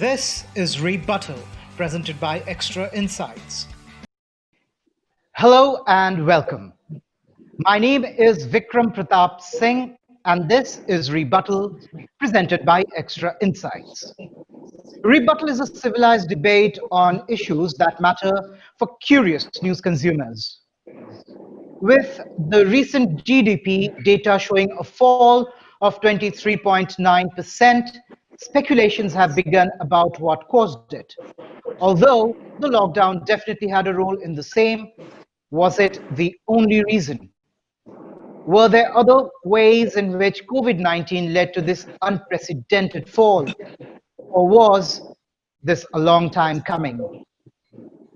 This is Rebuttl, presented by Extra Insights. Hello and welcome. My name is Vikram Pratap Singh, and this is Rebuttl, presented by Extra Insights. Rebuttal is a civilized debate on issues that matter for curious news consumers. With the recent GDP data showing a fall of 23.9%, speculations have begun about what caused it. Although the lockdown definitely had a role in the same, was it the only reason? Were there other ways in which COVID-19 led to this unprecedented fall? Or was this a long time coming?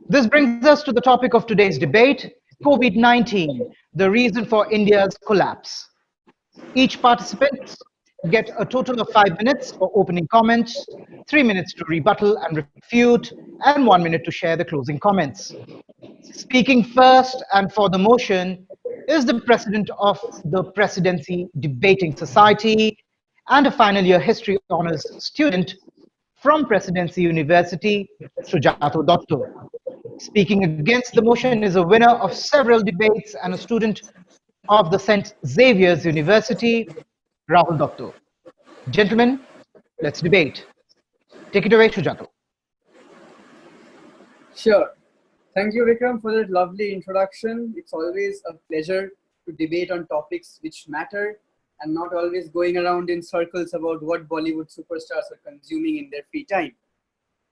This brings us to the topic of today's debate, COVID-19, the reason for India's collapse. Each participant get a total of 5 minutes for opening comments, 3 minutes to rebuttal and refute, and 1 minute to share the closing comments. Speaking first and for the motion is the president of the Presidency Debating Society and a final year history honors student from Presidency University, Sujato Dotto. Speaking against the motion is a winner of several debates and a student of the St. Xavier's University, Rahul Dotto. Gentlemen, let's debate. Take it away, Sujato. Sure. Thank you, Vikram, for that lovely introduction. It's always a pleasure to debate on topics which matter and not always going around in circles about what Bollywood superstars are consuming in their free time.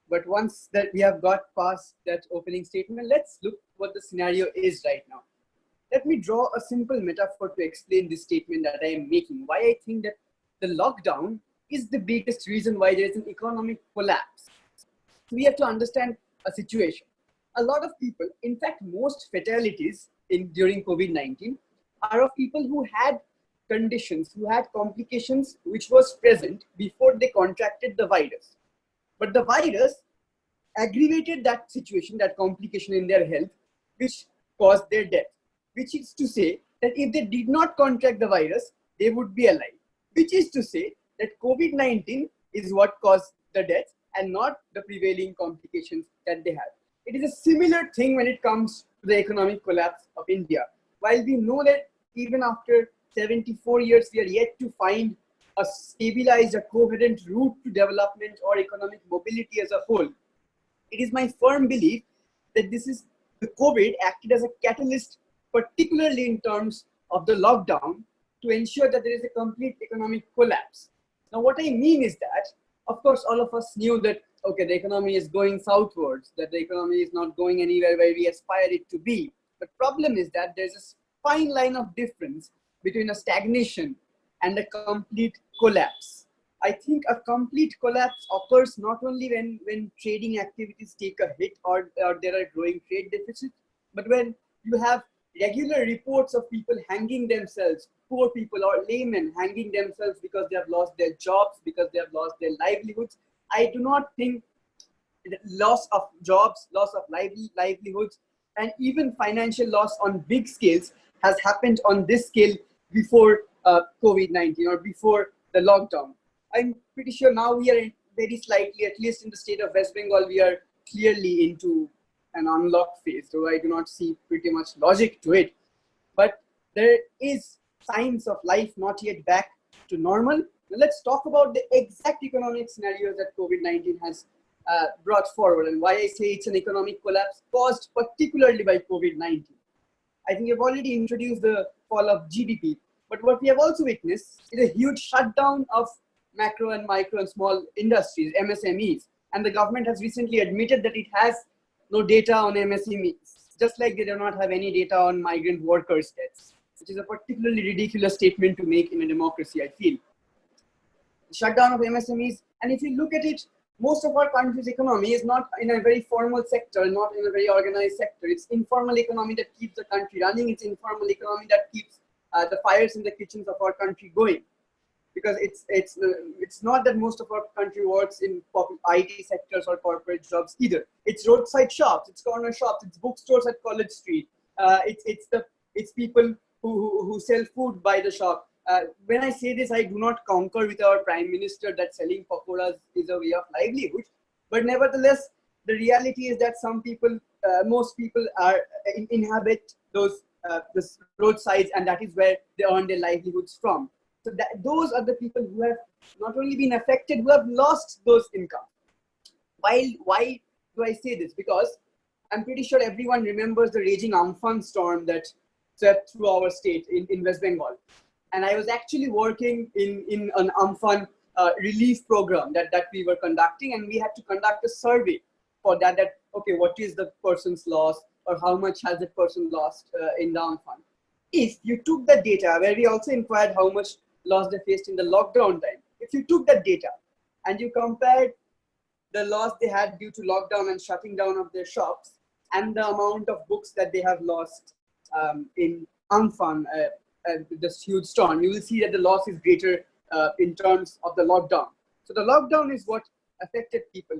But once that we have got past that opening statement, let's look what the scenario is right now. Let me draw a simple metaphor to explain this statement that I am making, why I think that the lockdown is the biggest reason why there is an economic collapse. So we have to understand a situation. A lot of people, in fact, most fatalities during COVID-19 are of people who had conditions, who had complications which was present before they contracted the virus. But the virus aggravated that situation, that complication in their health, which caused their death. Which is to say that if they did not contract the virus, they would be alive. Which is to say that COVID-19 is what caused the death and not the prevailing complications that they have. It is a similar thing when it comes to the economic collapse of India. While we know that even after 74 years, we are yet to find a stabilized, a coherent route to development or economic mobility as a whole, it is my firm belief that the COVID acted as a catalyst, particularly in terms of the lockdown, to ensure that there is a complete economic collapse. Now, what I mean is that, of course, all of us knew that, okay, the economy is going southwards, that the economy is not going anywhere where we aspire it to be. The problem is that there's a fine line of difference between a stagnation and a complete collapse. I think a complete collapse occurs not only when trading activities take a hit or there are growing trade deficits, but when you have regular reports of people hanging themselves, poor people or laymen hanging themselves because they have lost their jobs, because they have lost their livelihoods. I do not think loss of jobs, loss of livelihoods, and even financial loss on big scales has happened on this scale before COVID-19 or before the lockdown. I'm pretty sure now we are very slightly, at least in the state of West Bengal, we are clearly into an unlock phase, so I do not see pretty much logic to it. But there is signs of life not yet back to normal. Now let's talk about the exact economic scenarios that COVID-19 has brought forward and why I say it's an economic collapse caused particularly by COVID-19. I think you've already introduced the fall of GDP, but what we have also witnessed is a huge shutdown of macro and micro and small industries, MSMEs. And the government has recently admitted that it has no data on MSMEs, just like they do not have any data on migrant workers' deaths, which is a particularly ridiculous statement to make in a democracy, I feel. The shutdown of MSMEs, and if you look at it, most of our country's economy is not in a very formal sector, not in a very organized sector. It's informal economy that keeps the country running. It's informal economy that keeps the fires in the kitchens of our country going. Because it's not that most of our country works in IT sectors or corporate jobs either. It's roadside shops, it's corner shops, it's bookstores at College Street. It's people who sell food by the shop. When I say this, I do not concur with our Prime Minister that selling pakoras is a way of livelihood. But nevertheless, the reality is that some people, most people are inhabit those roadsides, and that is where they earn their livelihoods from. So those are the people who have not only been affected, who have lost those incomes. Why do I say this? Because I'm pretty sure everyone remembers the raging Amphan storm that swept through our state in West Bengal. And I was actually working in an Amphan relief program that we were conducting, and we had to conduct a survey for that, okay, what is the person's loss, or how much has that person lost in the Amphan. If you took the data, where we also inquired how much loss they faced in the lockdown time, if you took that data and you compared the loss they had due to lockdown and shutting down of their shops and the amount of books that they have lost in Amphan, this huge storm, you will see that the loss is greater in terms of the lockdown. So the lockdown is what affected people,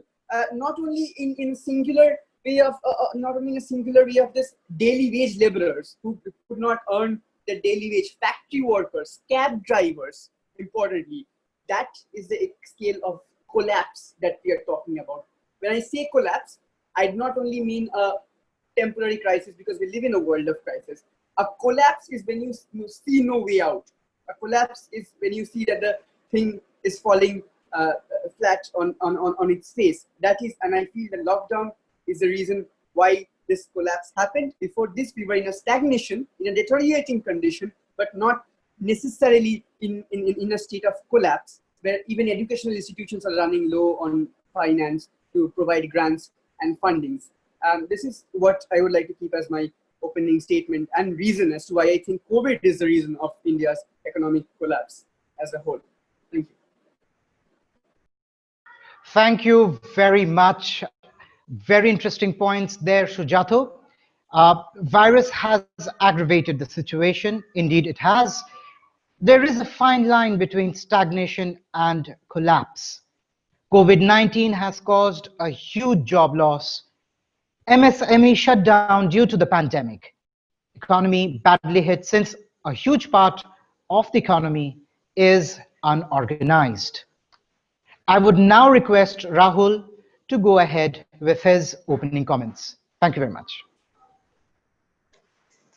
not only in singular way of not only in a singular way of this daily wage laborers who could not earn the daily wage, factory workers, cab drivers. Importantly, that is the scale of collapse that we are talking about. When I say collapse, I do not only mean a temporary crisis, because we live in a world of crisis. A collapse is when you see no way out. A collapse is when you see that the thing is falling flat on its face. That is, and I feel the lockdown is the reason why this collapse happened. Before this, we were in a stagnation, in a deteriorating condition, but not necessarily in a state of collapse, where even educational institutions are running low on finance to provide grants and fundings. This is what I would like to keep as my opening statement and reason as to why I think COVID is the reason of India's economic collapse as a whole. Thank you. Thank you very much. Very interesting points there, Sujato. Virus has aggravated the situation. Indeed, it has. There is a fine line between stagnation and collapse. COVID-19 has caused a huge job loss. MSME shut down due to the pandemic. Economy badly hit since a huge part of the economy is unorganized. I would now request Rahul to go ahead with his opening comments. Thank you very much.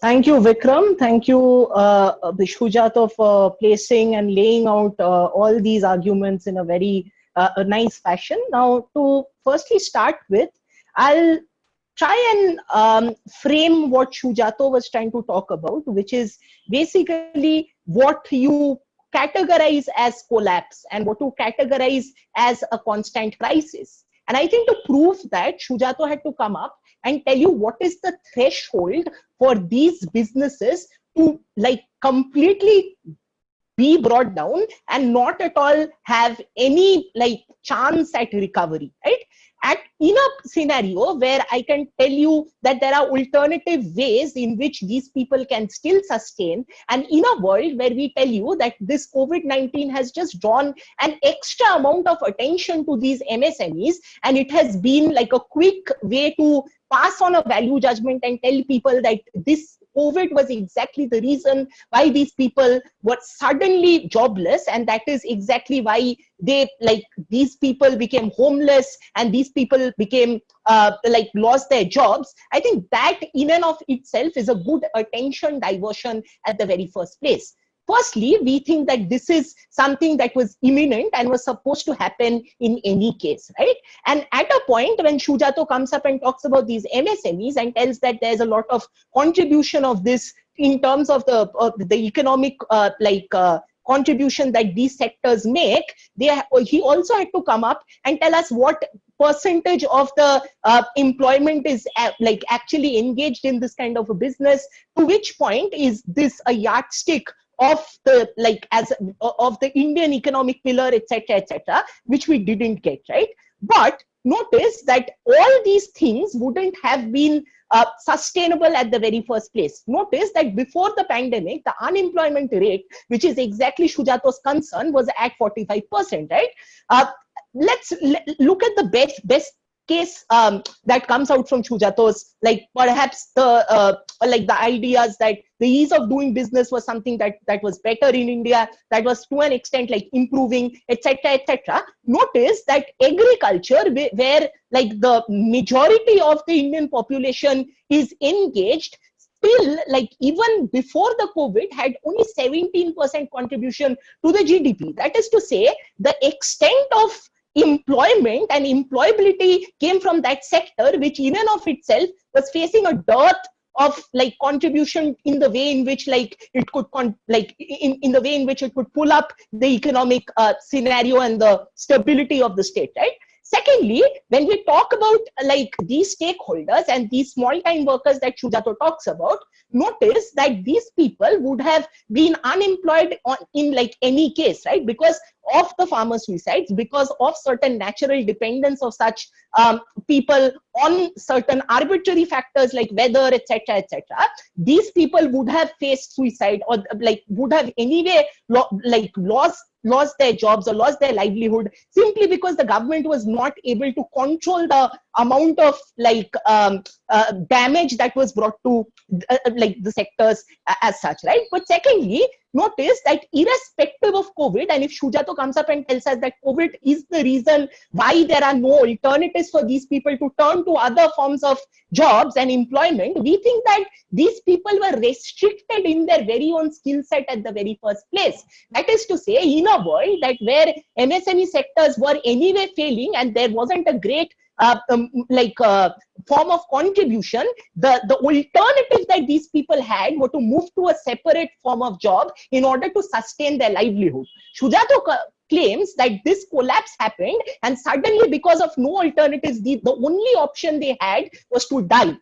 Thank you, Vikram. Thank you, Shujato, for placing and laying out all these arguments in a very nice fashion. Now, to firstly start with, I'll try and frame what Shujato was trying to talk about, which is basically what you categorize as collapse and what you categorize as a constant crisis. And I think to prove that, Shujato had to come up and tell you what is the threshold for these businesses to like completely be brought down and not at all have any like chance at recovery, right? In a scenario where I can tell you that there are alternative ways in which these people can still sustain, and in a world where we tell you that this COVID-19 has just drawn an extra amount of attention to these MSMEs, and it has been like a quick way to pass on a value judgment and tell people that this COVID was exactly the reason why these people were suddenly jobless, and that is exactly why these people became homeless and these people became lost their jobs. I think that in and of itself is a good attention diversion at the very first place. Firstly, we think that this is something that was imminent and was supposed to happen in any case, right? And at a point when Shujato comes up and talks about these MSMEs and tells that there's a lot of contribution of this in terms of the economic contribution that these sectors make, he also had to come up and tell us what percentage of the employment is actually engaged in this kind of a business, to which point is this a yardstick of the of the Indian economic pillar, etc., which we didn't get, right? But notice that all these things wouldn't have been sustainable at the very first place. Notice that before the pandemic, the unemployment rate, which is exactly Shujato's concern, was at 45%, right? Let's look at the best case that comes out from Shujato's, like perhaps the ideas that the ease of doing business was something that was better in India, that was to an extent like improving, etc., etc. Notice that agriculture, where like the majority of the Indian population is engaged, still, like even before the COVID, had only 17% contribution to the GDP. That is to say, the extent of employment and employability came from that sector, which in and of itself was facing a dearth of like contribution in the way in which like it could in the way in which it could pull up the economic scenario and the stability of the state, right? Secondly, when we talk about like these stakeholders and these small time workers that Shujato talks about, notice that these people would have been unemployed in like any case, right? Because of the farmer suicides, because of certain natural dependence of such people on certain arbitrary factors like weather, etc., etc. These people would have faced suicide, or like would have anyway lost their jobs or lost their livelihood, simply because the government was not able to control the amount of like damage that was brought to like the sectors as such, right? But secondly, notice that irrespective of COVID, and if Shujato comes up and tells us that COVID is the reason why there are no alternatives for these people to turn to other forms of jobs and employment, we think that these people were restricted in their very own skill set at the very first place. That is to say, in a world that where MSME sectors were anyway failing and there wasn't a great form of contribution, the alternative that these people had were to move to a separate form of job in order to sustain their livelihood. Shujato claims that this collapse happened and suddenly, because of no alternatives, the only option they had was to die.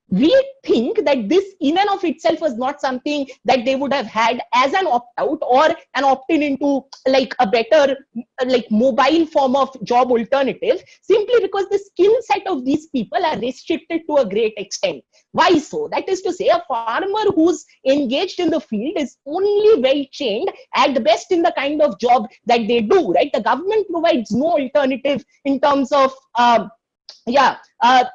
We think that this in and of itself was not something that they would have had as an opt-out or an opt-in into like a better like mobile form of job alternative, simply because the skill set of these people are restricted to a great extent. Why so? That is to say, a farmer who's engaged in the field is only well trained at best in the kind of job that they do, right? The government provides no alternative in terms of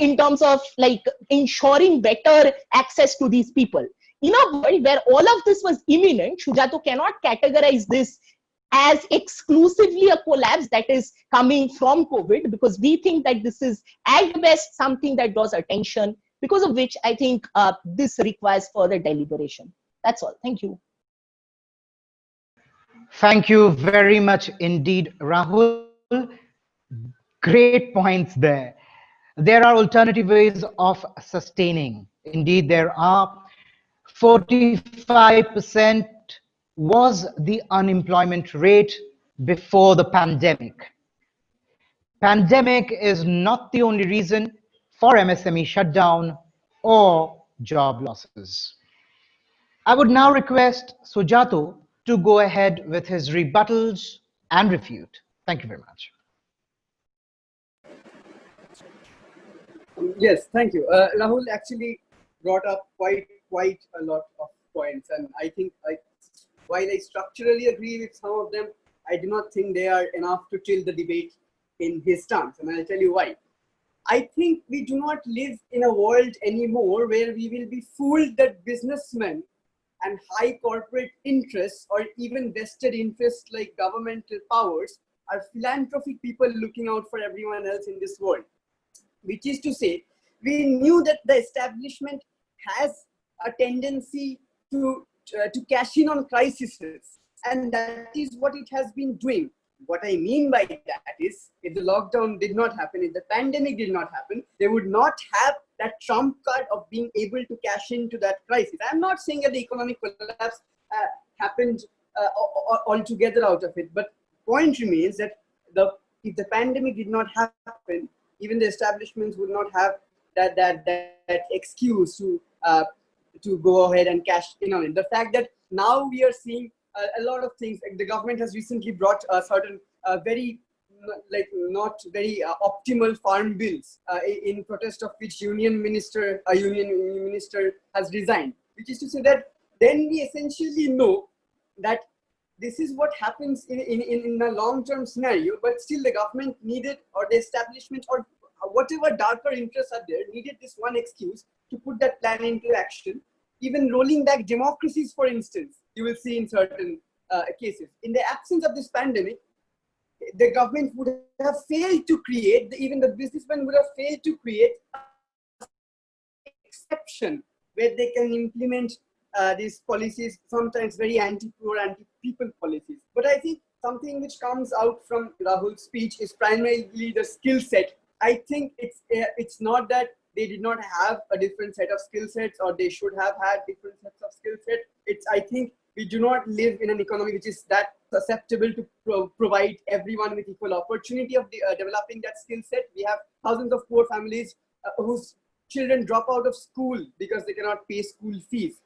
in terms of like ensuring better access to these people. In a world where all of this was imminent, Shujato cannot categorize this as exclusively a collapse that is coming from COVID, because we think that this is at best something that draws attention, because of which I think this requires further deliberation. That's all. Thank you. Thank you very much indeed, Rahul. Great points there. There are alternative ways of sustaining. Indeed, there are. 45% was the unemployment rate before the pandemic. Pandemic is not the only reason for MSME shutdown or job losses. I would now request Sujato to go ahead with his rebuttals and refute. Thank you very much. Yes, thank you. Rahul actually brought up quite a lot of points, and I think while I structurally agree with some of them, I do not think they are enough to tilt the debate in his stance, and I'll tell you why. I think we do not live in a world anymore where we will be fooled that businessmen and high corporate interests or even vested interests like governmental powers are philanthropic people looking out for everyone else in this world. Which is to say, we knew that the establishment has a tendency to cash in on crises, and that is what it has been doing. What I mean by that is, if the lockdown did not happen, if the pandemic did not happen, they would not have that trump card of being able to cash into that crisis. I'm not saying that the economic collapse happened altogether out of it, but point remains that if the pandemic did not happen, even the establishments would not have that excuse to go ahead and cash in on it. The fact that now we are seeing a lot of things. Like the government has recently brought certain very not very optimal farm bills in protest of which union minister has resigned. Which is to say that then we essentially know that this is what happens in a long-term scenario, but still the government needed, or the establishment, or whatever darker interests are there, needed this one excuse to put that plan into action. Even rolling back democracies, for instance, you will see in certain cases. In the absence of this pandemic, the government would have failed to create, even the businessmen would have failed to create exception where they can implement these policies, sometimes very anti-poor, anti-people policies. But I think something which comes out from Rahul's speech is primarily the skill set. I think it's not that they did not have a different set of skill sets or they should have had different sets of skill sets. I think we do not live in an economy which is that susceptible to provide everyone with equal opportunity of developing that skill set. We have thousands of poor families whose children drop out of school because they cannot pay school fees.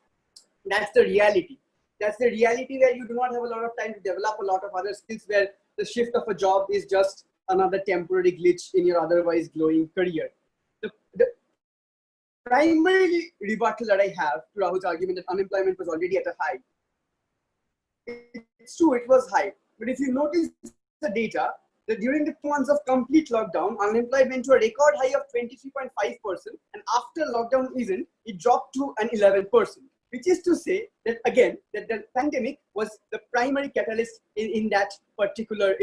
That's the reality. That's the reality where you do not have a lot of time to develop a lot of other skills, where the shift of a job is just another temporary glitch in your otherwise glowing career. The primary rebuttal that I have to Rahul's argument that unemployment was already at a high. It's true, it was high. But if you notice the data, that during the 2 months of complete lockdown, unemployment went to a record high of 23.5%, and after lockdown eased, it dropped to an 11%. Which is to say that again, that the pandemic was the primary catalyst in that particular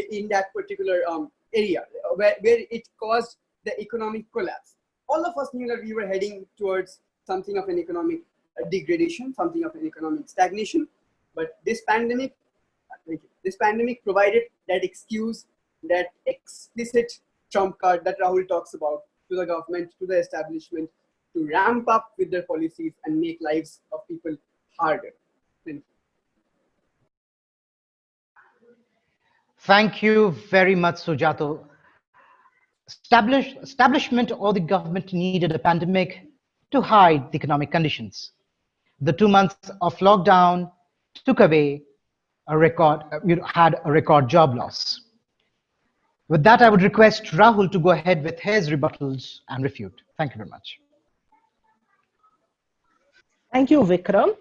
area where it caused the economic collapse. All of us knew that we were heading towards something of an economic degradation, something of an economic stagnation. But this pandemic provided that excuse, that explicit trump card that Rahul talks about to the government, to the establishment, to ramp up with their policies and make lives of people harder. Thank you. Thank you very much, Sujato. Establishment or the government needed a pandemic to hide the economic conditions. The 2 months of lockdown took away had a record job loss. With that, I would request Rahul to go ahead with his rebuttals and refute. Thank you very much. Thank you, Vikram.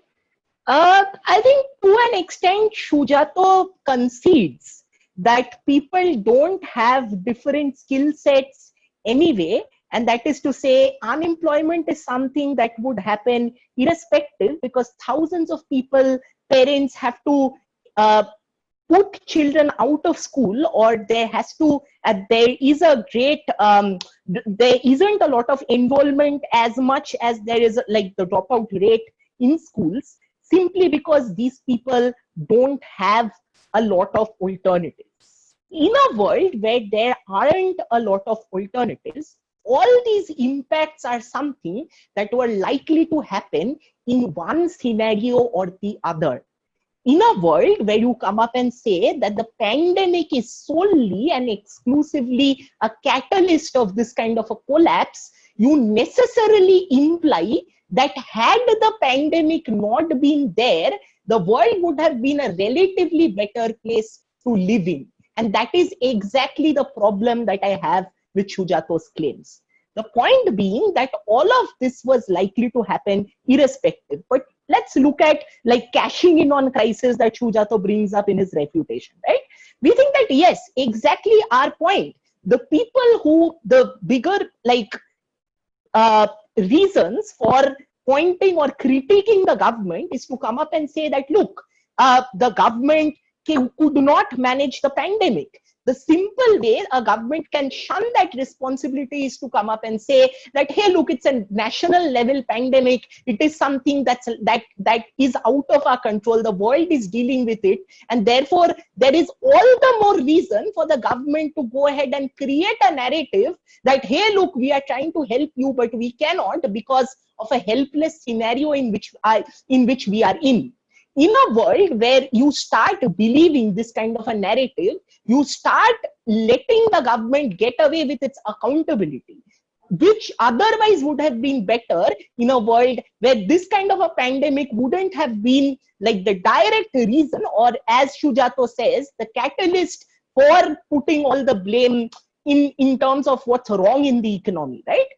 I think to an extent, Shujato concedes that people don't have different skill sets anyway. And that is to say, unemployment is something that would happen irrespective, because thousands of people, parents have to put children out of school, or there is a great, there isn't a lot of enrollment as much as there is like the dropout rate in schools, simply because these people don't have a lot of alternatives. In a world where there aren't a lot of alternatives, all these impacts are something that were likely to happen in one scenario or the other. In a world where you come up and say that the pandemic is solely and exclusively a catalyst of this kind of a collapse, you necessarily imply that had the pandemic not been there, the world would have been a relatively better place to live in. And that is exactly the problem that I have with Shujato's claims. The point being that all of this was likely to happen irrespective. But let's look at like cashing in on crisis that Shujato brings up in his refutation, right? We think that yes, exactly our point. The people who, the bigger like reasons for pointing or critiquing the government is to come up and say that, look, the government could not manage the pandemic. The simple way a government can shun that responsibility is to come up and say that, hey, look, it's a national level pandemic. It is something that is out of our control. The world is dealing with it. And therefore, there is all the more reason for the government to go ahead and create a narrative that, hey, look, we are trying to help you, but we cannot because of a helpless scenario in which we are in. In a world where you start believing this kind of a narrative, you start letting the government get away with its accountability, which otherwise would have been better in a world where this kind of a pandemic wouldn't have been like the direct reason, or as Shujato says, the catalyst for putting all the blame in terms of what's wrong in the economy, right?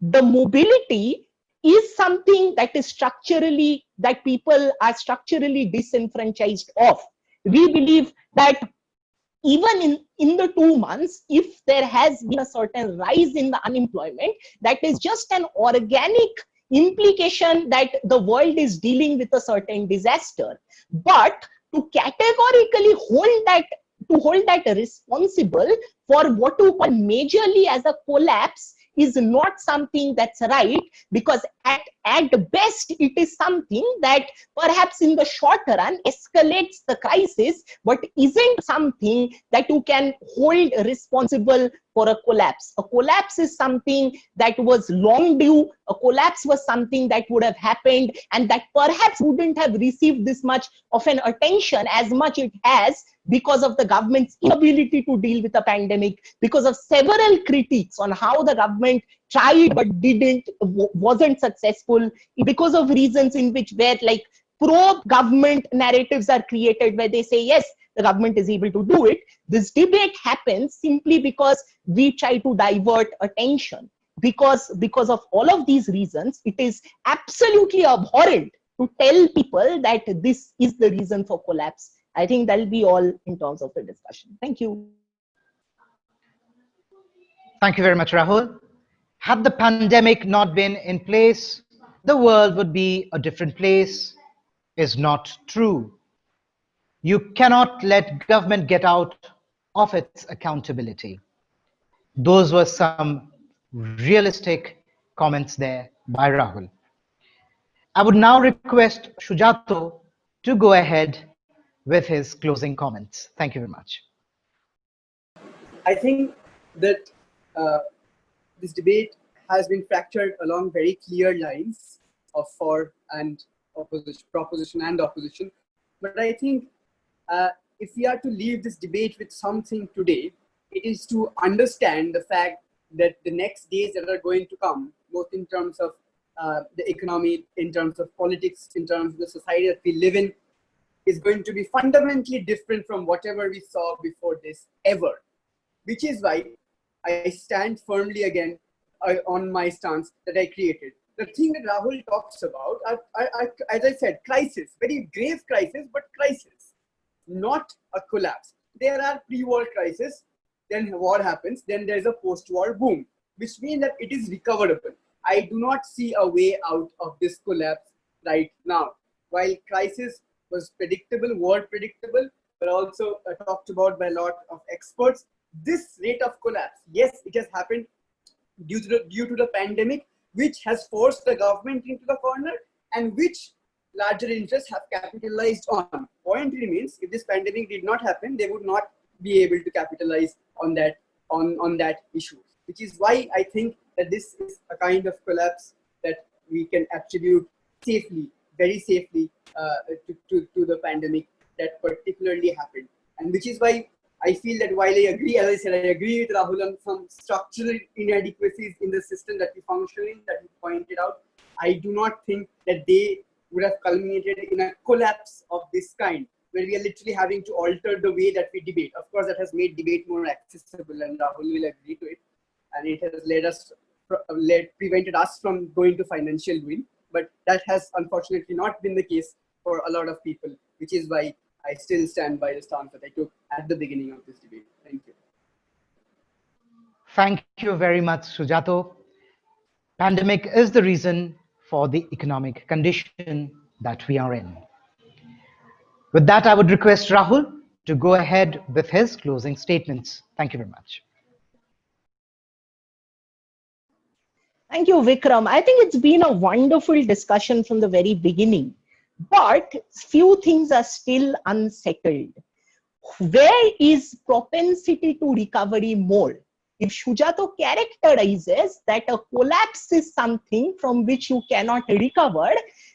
The mobility is something that is structurally, that people are structurally disenfranchised of. We believe that even in the 2 months, if there has been a certain rise in the unemployment, that is just an organic implication that the world is dealing with a certain disaster. But to categorically hold that responsible for what to call majorly as a collapse is not something that's right, because at best it is something that perhaps in the short run escalates the crisis, but isn't something that you can hold responsible for a collapse. A collapse is something that was long due. A collapse was something that would have happened and that perhaps wouldn't have received this much of an attention as much it has, because of the government's inability to deal with the pandemic, because of several critiques on how the government tried but wasn't successful, because of reasons in which where like pro-government narratives are created where they say, yes, the government is able to do it. This debate happens simply because we try to divert attention. Because of all of these reasons, it is absolutely abhorrent to tell people that this is the reason for collapse. I think that'll be all in terms of the discussion. Thank you. Thank you very much, Rahul. Had the pandemic not been in place, the world would be a different place, is not true. You cannot let government get out of its accountability. Those were some realistic comments there by Rahul. I would now request Shujato to go ahead with his closing comments. Thank you very much. I think that this debate has been fractured along very clear lines of for and opposition, proposition and opposition. But I think if we are to leave this debate with something today, it is to understand the fact that the next days that are going to come, both in terms of the economy, in terms of politics, in terms of the society that we live in, is going to be fundamentally different from whatever we saw before this ever. Which is why I stand firmly again on my stance that I created. The thing that Rahul talks about, as I said, crisis, very grave crisis, but crisis, not a collapse. There are pre-war crises, then war happens, then there's a post-war boom, which means that it is recoverable. I do not see a way out of this collapse right now. While crisis was predictable, war predictable, but also talked about by a lot of experts, this rate of collapse, yes, it has happened due to the pandemic, which has forced the government into the corner and which larger interests have capitalized on. Point remains, if this pandemic did not happen, they would not be able to capitalize on that issue, which is why I think that this is a kind of collapse that we can attribute safely, very safely to the pandemic that particularly happened. And which is why I feel that while I agree, as I said, I agree with Rahul on some structural inadequacies in the system that we function in, that he pointed out, I do not think that they would have culminated in a collapse of this kind, where we are literally having to alter the way that we debate. Of course, that has made debate more accessible, and Rahul will agree to it. And it has prevented us from going to financial ruin. But that has unfortunately not been the case for a lot of people, which is why I still stand by the stance that I took at the beginning of this debate. Thank you. Thank you very much, Sujato. Pandemic is the reason for the economic condition that we are in. With that, I would request Rahul to go ahead with his closing statements. Thank you very much. Thank you, Vikram. I think it's been a wonderful discussion from the very beginning, but few things are still unsettled. Where is propensity to recovery more? If Shujato characterizes that a collapse is something from which you cannot recover,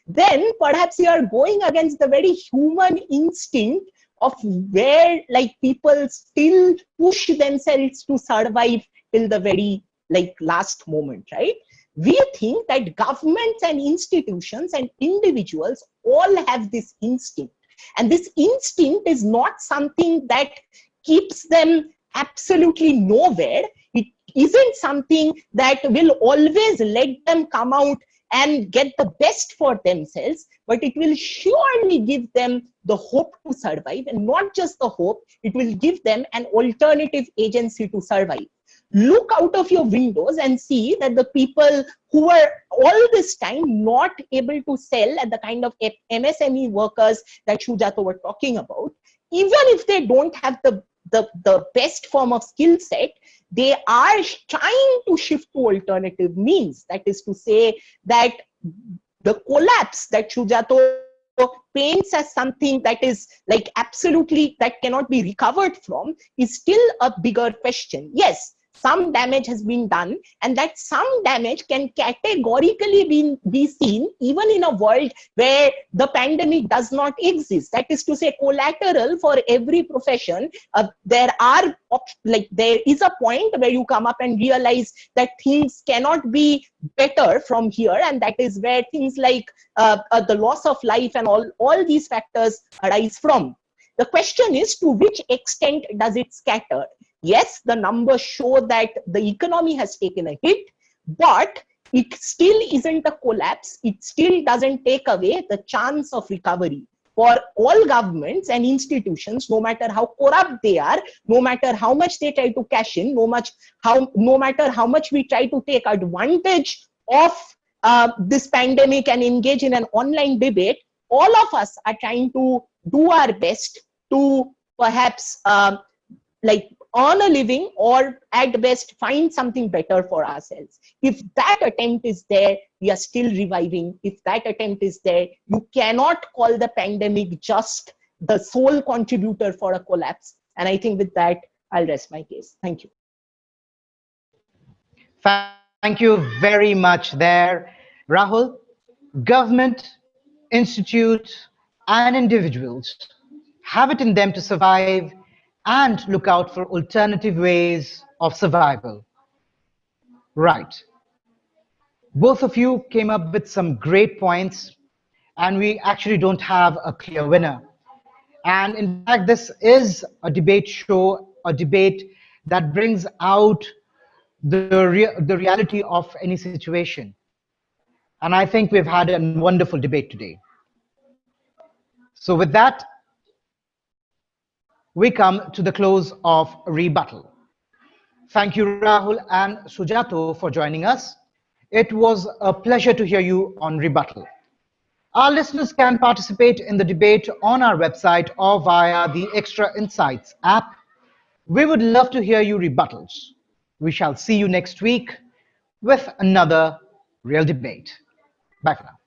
then perhaps you are going against the very human instinct of where like people still push themselves to survive till the very last moment, right? We think that governments and institutions and individuals all have this instinct. And this instinct is not something that keeps them absolutely nowhere. It isn't something that will always let them come out and get the best for themselves, but it will surely give them the hope to survive, and not just the hope, it will give them an alternative agency to survive. Look out of your windows and see that the people who were all this time not able to sell at the kind of MSME workers that Shujato were talking about, even if they don't have the best form of skill set, they are trying to shift to alternative means. That is to say that the collapse that Shujato paints as something that is like absolutely that cannot be recovered from is still a bigger question. Yes, some damage has been done, and that some damage can categorically be seen even in a world where the pandemic does not exist. That is to say, collateral for every profession. There is a point where you come up and realize that things cannot be better from here, and that is where things like the loss of life and all these factors arise from. The question is, to which extent does it scatter? Yes, the numbers show that the economy has taken a hit, but it still isn't a collapse. It still doesn't take away the chance of recovery. For all governments and institutions, no matter how corrupt they are, no matter how much they try to cash in, no matter how much we try to take advantage of this pandemic and engage in an online debate, all of us are trying to do our best to perhaps earn a living, or at best find something better for ourselves. If that attempt is there, we are still reviving. If that attempt is there, you cannot call the pandemic just the sole contributor for a collapse. And I think with that, I'll rest my case. Thank you. Thank you very much there, Rahul. Government, institutes, and individuals have it in them to survive and look out for alternative ways of survival. Right. Both of you came up with some great points, and we actually don't have a clear winner. And in fact, this is a debate show, a debate that brings out the reality of any situation. And I think we've had a wonderful debate today. So with that, we come to the close of Rebuttal. Thank you, Rahul and Sujato, for joining us. It was a pleasure to hear you on Rebuttal. Our listeners can participate in the debate on our website or via the Extra Insights app. We would love to hear your rebuttals. We shall see you next week with another real debate. Bye for now.